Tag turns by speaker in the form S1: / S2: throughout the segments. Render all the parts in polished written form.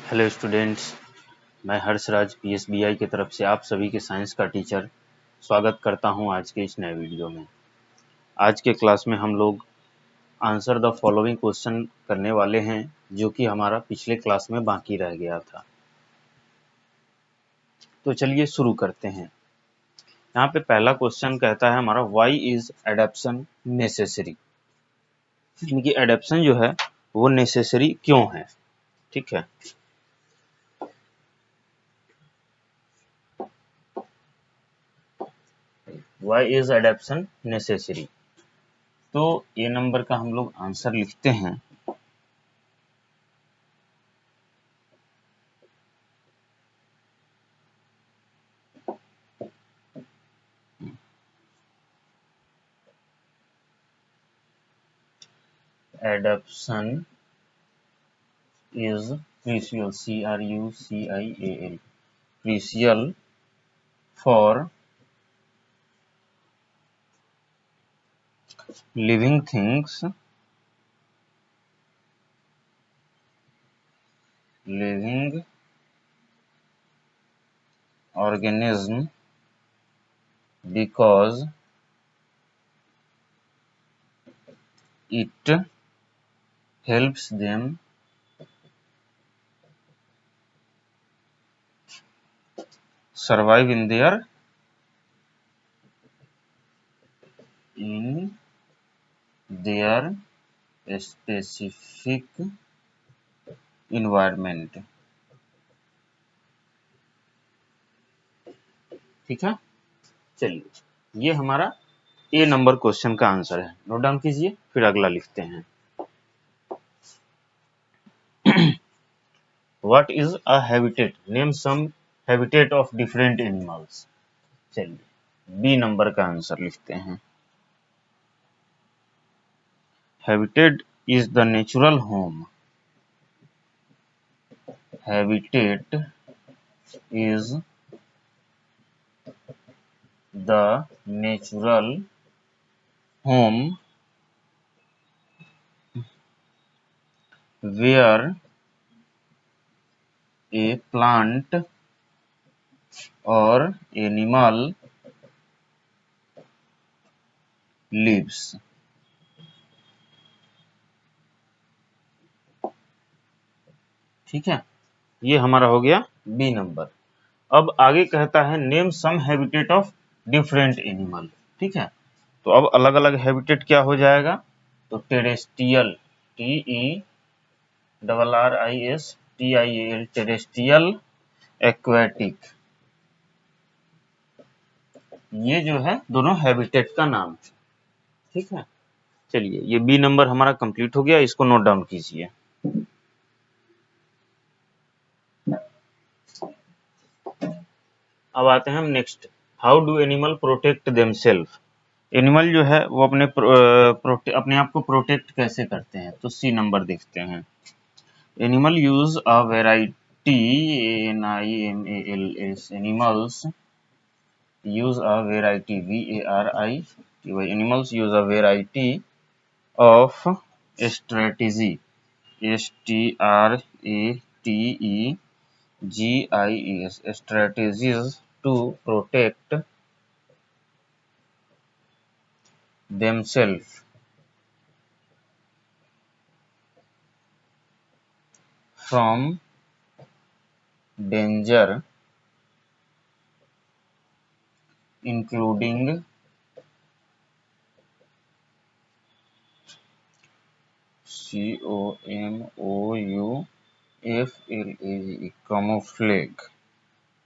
S1: Hello students, मैं हर्षराज पीएसबीआई की तरफ से आप सभी के साइंस का टीचर स्वागत करता हूं आज के इस नए वीडियो में। आज के क्लास में हम लोग आंसर द फॉलोइंग क्वेश्चन करने वाले हैं जो कि हमारा पिछले क्लास में बाकी रह गया था। तो चलिए शुरू करते हैं। यहाँ पे पहला क्वेश्चन कहता है हमारा व्हाई इज एडॉप्शन नेसेसरी, यानी कि एडॉप्शन जो है वो नेसेसरी क्यों है। ठीक है, व्हाई इज एडॉप्शन नेसेसरी। तो ए नंबर का हम लोग आंसर लिखते हैं। Adoption is crucial, crucial, crucial for living things, living organism, because it helps them survive in their specific environment। ठीक है, चलिए ये हमारा ए नंबर क्वेश्चन का आंसर है। नोट डाउन कीजिए, फिर अगला लिखते हैं। What is a habitat? Name some habitat of different animals। चलिए बी नंबर का आंसर लिखते हैं। Habitat is the natural home। Habitat is the natural home where a plant or animal lives। ठीक है, ये हमारा हो गया बी नंबर। अब आगे कहता है name some habitat of different animal. ठीक है, तो अब अलग अलग हैबिटेट क्या हो जाएगा, तो टेरेस्ट्रियल, TERRISTIAL, टेरेस्ट्रियल, एक्वेटिक, ये जो है दोनों हैबिटेट का नाम है। ठीक है, चलिए ये बी नंबर हमारा कंप्लीट हो गया, इसको नोट डाउन कीजिए। अब आते हैं हम next, how do animal protect themselves. Animal जो है वो अपने आप को प्रोटेक्ट कैसे करते हैं, तो सी नंबर देखते हैं। Animal use a variety, ANIMALS, animals use a variety, VARIETY, animals use a variety of strategy, STRATEGIES, strategies to protect themselves from danger, including COMOUFLAGE, camouflage।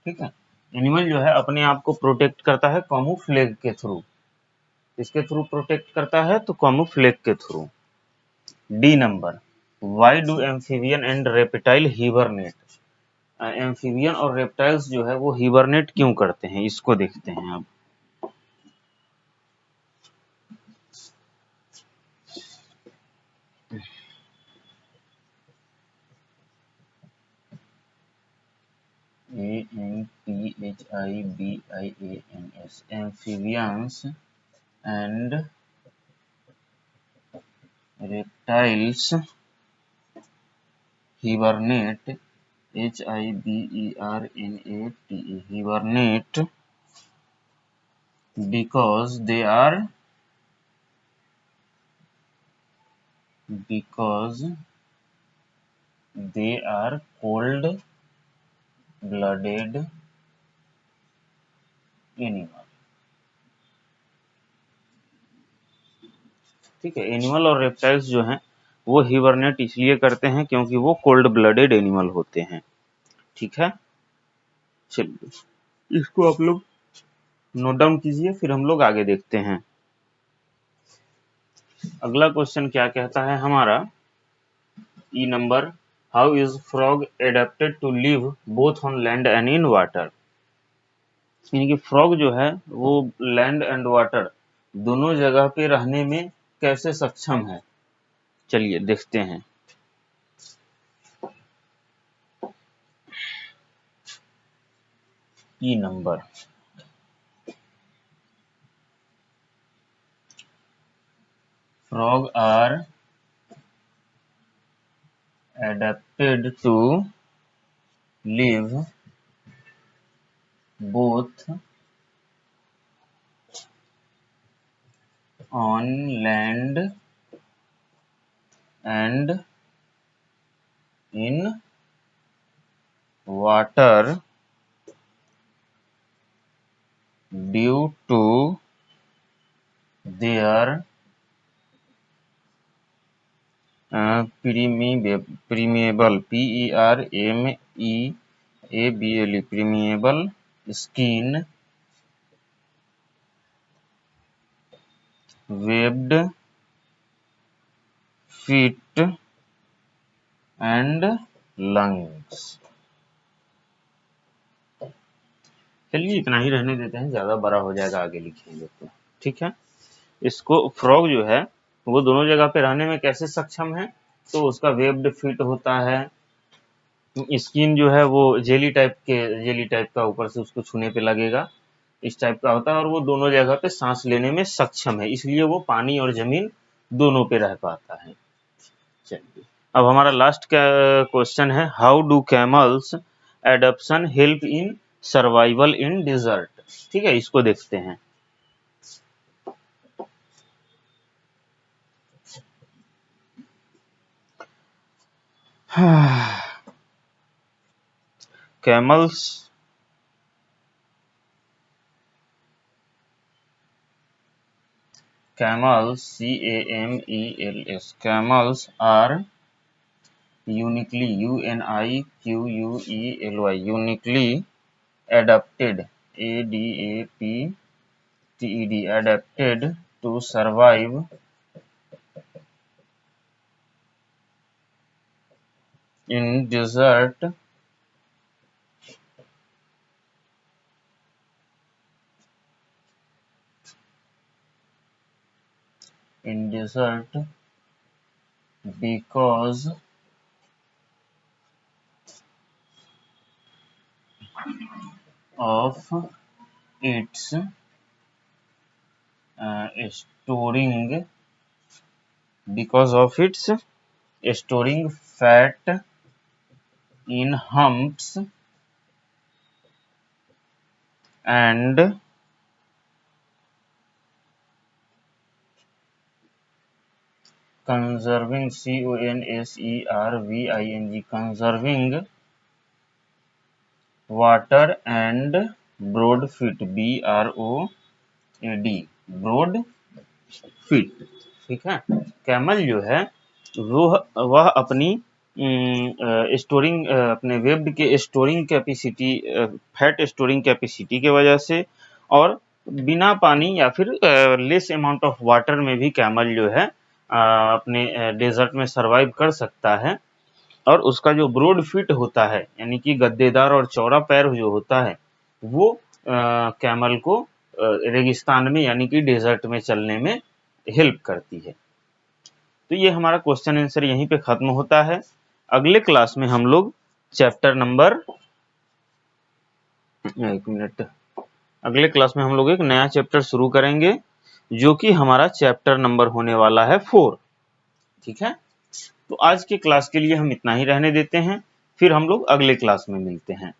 S1: ठीक है, एनिमल जो है अपने आप को प्रोटेक्ट करता है camouflage के थ्रू। इसके थ्रू प्रोटेक्ट करता है, तो camouflage के through. D number, why do amphibian and reptile hibernate. Amphibian और रेप्टाइल्स जो है वो हिबरनेट क्यों करते हैं, इसको देखते हैं। अब AMPHIBIANS, amphibians and reptiles hibernate Hibernate, hibernate because they are cold blooded animal. ठीक है, एनिमल और रेप्टाइल्स जो हैं वो हिबरनेट इसलिए करते हैं क्योंकि वो कोल्ड ब्लडेड एनिमल होते हैं। ठीक है, चलिए इसको आप लोग नोट डाउन कीजिए, फिर हम लोग आगे देखते हैं। अगला क्वेश्चन क्या कहता है हमारा, E number, how is frog adapted to live both on land and in water. यानी कि फ्रॉग जो है वो लैंड एंड वाटर दोनों जगह पे रहने में कैसे सक्षम है, चलिए देखते हैं। ई number, frog are adapted to live both on land and in water due to their permeable permeable skin, webbed feet and lungs। चलिए इतना ही रहने देते हैं, ज्यादा बड़ा हो जाएगा आगे लिखेंगे तो। ठीक है, इसको फ्रॉग जो है वो दोनों जगह पे रहने में कैसे सक्षम है, तो उसका वेब्ड फीट होता है, स्किन जो है वो जेली टाइप का ऊपर से उसको छूने पे लगेगा, इस टाइप का होता है, और वो दोनों जगह पे सांस लेने में सक्षम है, इसलिए वो पानी और जमीन दोनों पे रह पाता है। चलिए अब हमारा लास्ट क्वेश्चन है, how do camels adaption help in survival in desert. ठीक है, इसको देखते हैं। camels CAMELS camels are uniquely uniquely adapted adapted to survive in desert because of its storing fat in humps and conserving conserving water and broad feet broad feet। ठीक है, camel जो है वह अपनी स्टोरिंग अपने वेब्ड के storing capacity fat storing capacity के वजह से और बिना पानी या फिर लेस अमाउंट ऑफ वाटर में भी कैमल जो है अपने डेजर्ट में सरवाइव कर सकता है। और उसका जो ब्रॉड फीट होता है यानी कि गद्देदार और चौड़ा पैर जो होता है वो कैमल को रेगिस्तान में यानी कि डेजर्ट में चलने में हेल्प करती है। तो ये हमारा क्वेश्चन आंसर यहीं पे खत्म होता है। अगले क्लास में हम लोग चैप्टर नंबर अगले क्लास में हम लोग एक नया चैप्टर शुरू करेंगे जो कि हमारा चैप्टर नंबर होने वाला है 4। ठीक है, तो आज के क्लास के लिए हम इतना ही रहने देते हैं, फिर हम लोग अगले क्लास में मिलते हैं।